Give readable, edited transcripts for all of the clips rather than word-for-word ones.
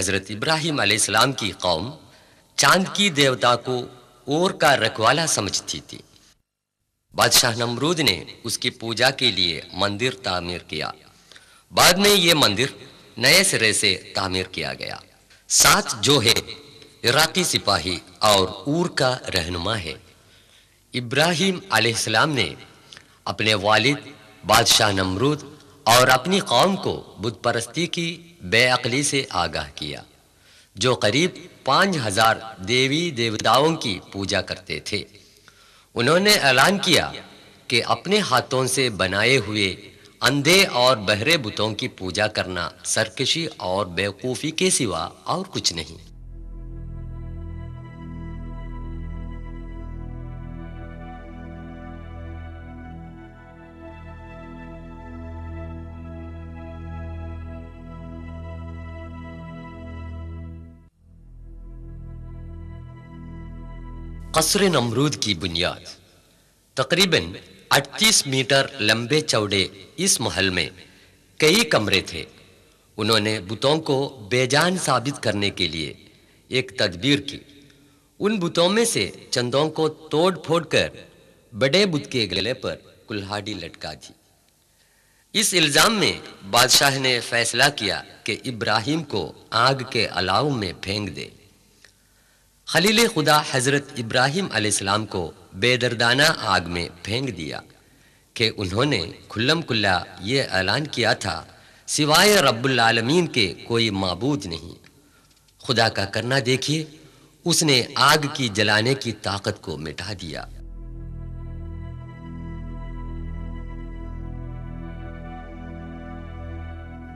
حضرت ابراہیم علیہ السلام کی قوم چاند کی دیوتا کو اور کا رکھوالا سمجھتی تھی۔ بادشاہ نمرود نے اس کی پوجا کے لیے مندر تعمیر کیا۔ بعد میں یہ مندر نئے سرے سے تعمیر کیا گیا۔ ساتھ جو ہے عراقی سپاہی اور اور کا رہنما ہے۔ ابراہیم علیہ السلام نے اپنے والد بادشاہ نمرود اور اپنی قوم کو بت پرستی کی بے عقلی سے آگاہ کیا، جو قریب 5000 دیوی دیوتاؤں کی پوجا کرتے تھے۔ انہوں نے اعلان کیا کہ اپنے ہاتھوں سے بنائے ہوئے اندھے اور بہرے بتوں کی پوجا کرنا سرکشی اور بیوقوفی کے سوا اور کچھ نہیں۔ قصر نمرود کی بنیاد تقریباً 38 میٹر لمبے چوڑے اس محل میں کئی کمرے تھے۔ انہوں نے بتوں کو بے جان ثابت کرنے کے لیے ایک تدبیر کی۔ ان بتوں میں سے چندوں کو توڑ پھوڑ کر بڑے بت کے گلے پر کلہاڑی لٹکا دی۔ اس الزام میں بادشاہ نے فیصلہ کیا کہ ابراہیم کو آگ کے الاؤ میں پھینک دے۔ خلیل خدا حضرت ابراہیم علیہ السلام کو بے دردانہ آگ میں پھینک دیا کہ انہوں نے کھلم کھلا یہ اعلان کیا تھا سوائے رب العالمین کے کوئی معبود نہیں۔ خدا کا کرنا دیکھیے، اس نے آگ کی جلانے کی طاقت کو مٹا دیا۔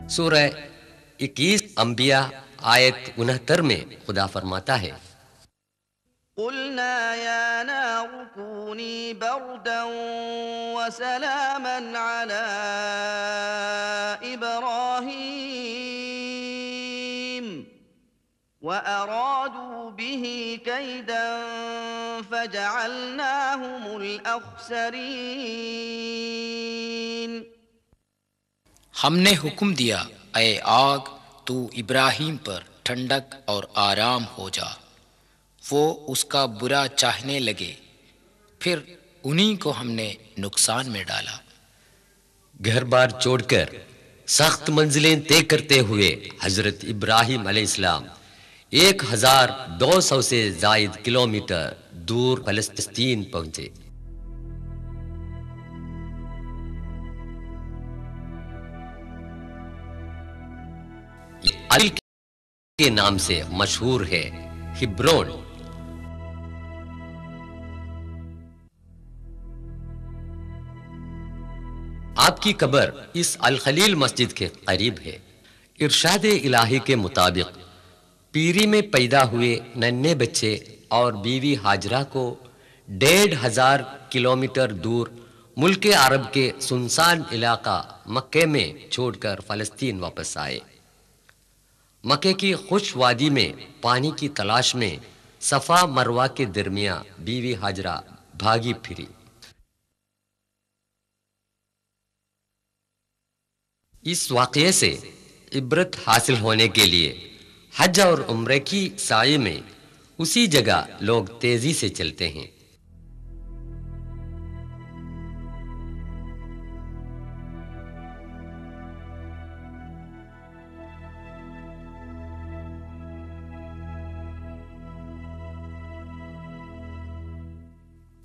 سورہ 21 انبیاء آیت 69 میں خدا فرماتا ہے، قلنا يا نار كوني بردا وسلاما على إبراهيم وأرادوا به كيدا فجعلناهم الأخسرين۔ ہم نے حکم دیا اے آگ تو ابراہیم پر ٹھنڈک اور آرام ہو جا۔ وہ اس کا برا چاہنے لگے، پھر انہی کو ہم نے نقصان میں ڈالا۔ گھر بار چھوڑ کر سخت منزلیں طے کرتے ہوئے حضرت ابراہیم علیہ السلام 1200 سے زائد کلومیٹر دور فلسطین پہنچے۔ علی کے نام سے مشہور ہے ہبرون۔ آپ کی قبر اس الخلیل مسجد کے قریب ہے۔ ارشاد الہی کے مطابق پیری میں پیدا ہوئے ننھے بچے اور بیوی ہاجرہ کو 1500 کلومیٹر دور ملک عرب کے سنسان علاقہ مکہ میں چھوڑ کر فلسطین واپس آئے۔ مکہ کی خوش وادی میں پانی کی تلاش میں صفا مروہ کے درمیان بیوی ہاجرہ بھاگی پھری۔ اس واقعے سے عبرت حاصل ہونے کے لیے حج اور عمرے کی سعی میں اسی جگہ لوگ تیزی سے چلتے ہیں۔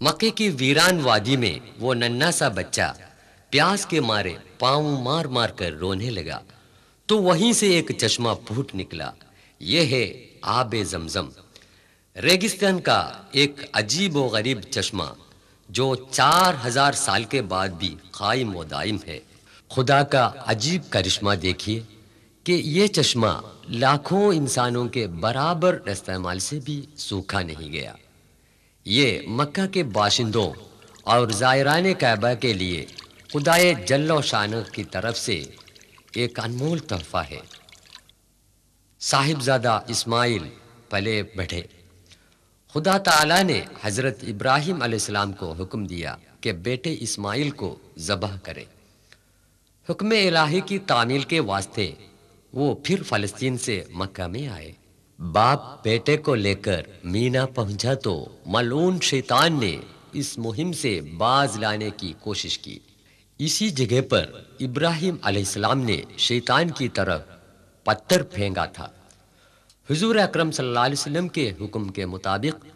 مکے کی ویران وادی میں وہ ننھا سا بچہ پیاس کے مارے پاؤں مار مار کر رونے لگا تو وہیں سے ایک چشمہ پھوٹ نکلا۔ یہ ہے آب زمزم، ریگستان کا ایک عجیب و غریب چشمہ جو 4000 سال کے بعد بھی قائم و دائم ہے۔ خدا کا عجیب کرشمہ دیکھیے کہ یہ چشمہ لاکھوں انسانوں کے برابر استعمال سے بھی سوکھا نہیں گیا۔ یہ مکہ کے باشندوں اور زائران کعبہ کے لیے خدائے جل و شانہ کی طرف سے ایک انمول تحفہ ہے۔ صاحبزادہ اسماعیل پلے بڑھے۔ خدا تعالیٰ نے حضرت ابراہیم علیہ السلام کو حکم دیا کہ بیٹے اسماعیل کو ذبح کرے۔ حکم الہی کی تعمیل کے واسطے وہ پھر فلسطین سے مکہ میں آئے۔ باپ بیٹے کو لے کر مینا پہنچا تو ملعون شیطان نے اس مہم سے باز لانے کی کوشش کی۔ اسی جگہ پر ابراہیم علیہ السلام نے شیطان کی طرف پتھر پھینکا تھا۔ حضور اکرم صلی اللہ علیہ وسلم کے حکم کے مطابق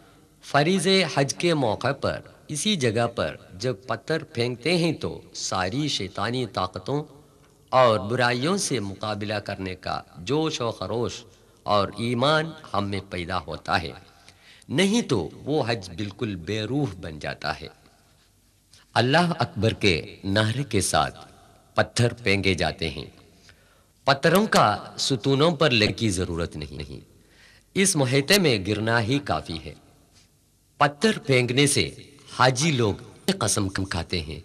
فریضہ حج کے موقع پر اسی جگہ پر جب پتھر پھینکتے ہیں تو ساری شیطانی طاقتوں اور برائیوں سے مقابلہ کرنے کا جوش و خروش اور ایمان ہم میں پیدا ہوتا ہے، نہیں تو وہ حج بالکل بے روح بن جاتا ہے۔ اللہ اکبر کے نعرے کے ساتھ پتھر پھینکے جاتے ہیں۔ پتھروں کا ستونوں پر لگنے کی ضرورت نہیں، اس محیطے میں گرنا ہی کافی ہے۔ پتھر پھینکنے سے حاجی لوگ قسم کھاتے ہیں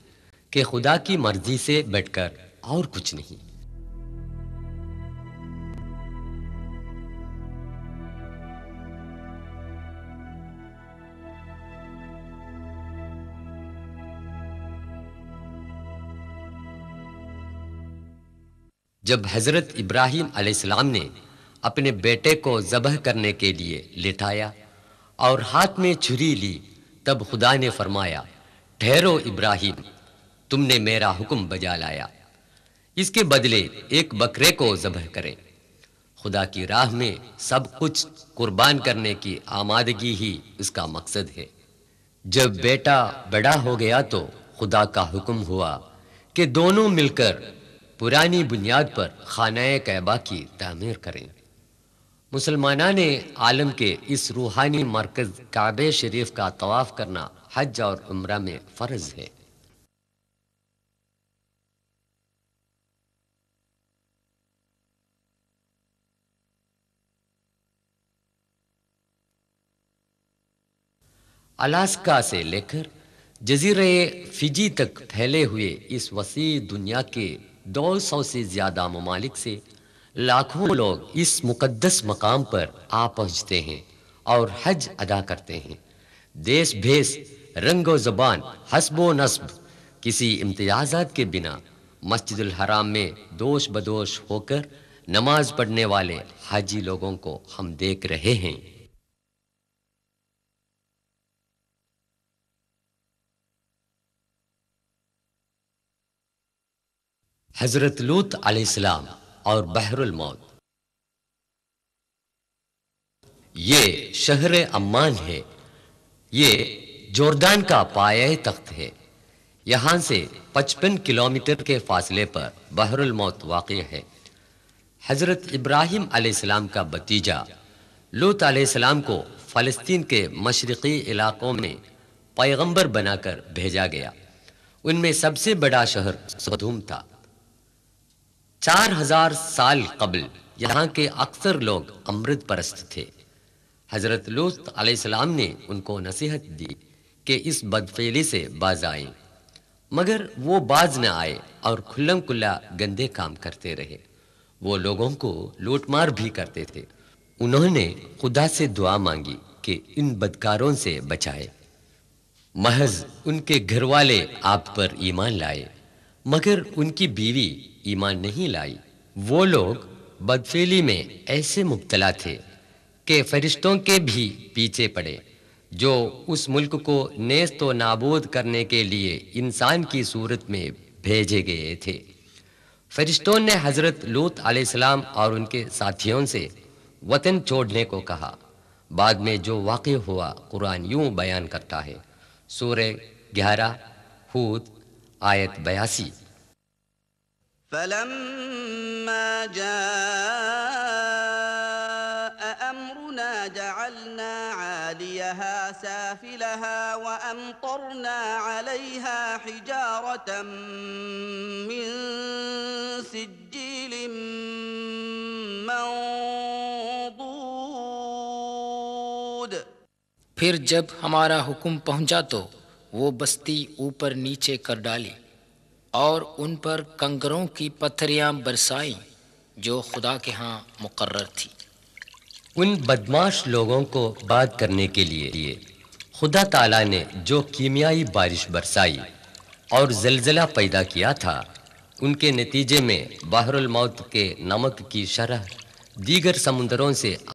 کہ خدا کی مرضی سے بٹ کر اور کچھ نہیں۔ جب حضرت ابراہیم علیہ السلام نے اپنے بیٹے کو ذبح کرنے کے لیے لٹایا اور ہاتھ میں چھری لی، تب خدا نے فرمایا، ٹھہرو ابراہیم، تم نے میرا حکم بجا لایا، اس کے بدلے ایک بکرے کو ذبح کریں۔ خدا کی راہ میں سب کچھ قربان کرنے کی آمادگی ہی اس کا مقصد ہے۔ جب بیٹا بڑا ہو گیا تو خدا کا حکم ہوا کہ دونوں مل کر پرانی بنیاد پر خانہ کعبہ کی تعمیر کریں۔ مسلمانان عالم کے اس روحانی مرکز کعبہ شریف کا طواف کرنا حج اور عمرہ میں فرض ہے۔ الاسکا سے لے کر جزیرے فجی تک پھیلے ہوئے اس وسیع دنیا کے 200 سے زیادہ ممالک سے لاکھوں لوگ اس مقدس مقام پر آ پہنچتے ہیں اور حج ادا کرتے ہیں۔ دیس بھیس، رنگ و زبان، حسب و نسب، کسی امتیازات کے بنا مسجد الحرام میں دوش بدوش ہو کر نماز پڑھنے والے حاجی لوگوں کو ہم دیکھ رہے ہیں۔ حضرت لوط علیہ السلام اور بحر الموت۔ یہ شہر عمان ہے، یہ جوردان کا پایہ تخت ہے۔ یہاں سے 55 کلومیٹر کے فاصلے پر بحر الموت واقع ہے۔ حضرت ابراہیم علیہ السلام کا بھتیجا لوط علیہ السلام کو فلسطین کے مشرقی علاقوں میں پیغمبر بنا کر بھیجا گیا۔ ان میں سب سے بڑا شہر سدوم تھا۔ 4000 سال قبل یہاں کے اکثر لوگ امرت پرست تھے۔ حضرت لوط علیہ السلام نے ان کو نصیحت دی کہ اس بدفعلی سے باز آئیں، مگر وہ باز نہ آئے اور کھلم کھلا گندے کام کرتے رہے۔ وہ لوگوں کو لوٹ مار بھی کرتے تھے۔ انہوں نے خدا سے دعا مانگی کہ ان بدکاروں سے بچائے۔ محض ان کے گھر والے آپ پر ایمان لائے، مگر ان کی بیوی ایمان نہیں لائی۔ وہ لوگ بدفعلی میں ایسے مبتلا تھے کہ فرشتوں کے بھی پیچھے پڑے، جو اس ملک کو نیست و نابود کرنے کے لیے انسان کی صورت میں بھیجے گئے تھے۔ فرشتوں نے حضرت لوط علیہ السلام اور ان کے ساتھیوں سے وطن چھوڑنے کو کہا۔ بعد میں جو واقع ہوا قرآن یوں بیان کرتا ہے، سورہ 11 ہود آیت 82۔ فلما جاء أمرنا جعلنا عاليها سافلها وأمطرنا عليها حجارة من سجيل منضود۔ پھر جب ہمارا حکم پہنچا تو وہ بستی اوپر نیچے کر ڈالی اور ان پر کنکروں کی پتھریاں برسائیں جو خدا کے ہاں مقرر تھی۔ ان بدماش لوگوں کو بات کرنے کے لیے خدا تعالیٰ نے جو کیمیائی بارش برسائی اور زلزلہ پیدا کیا تھا، ان کے نتیجے میں بحر الموت کے نمک کی شرح دیگر سمندروں سے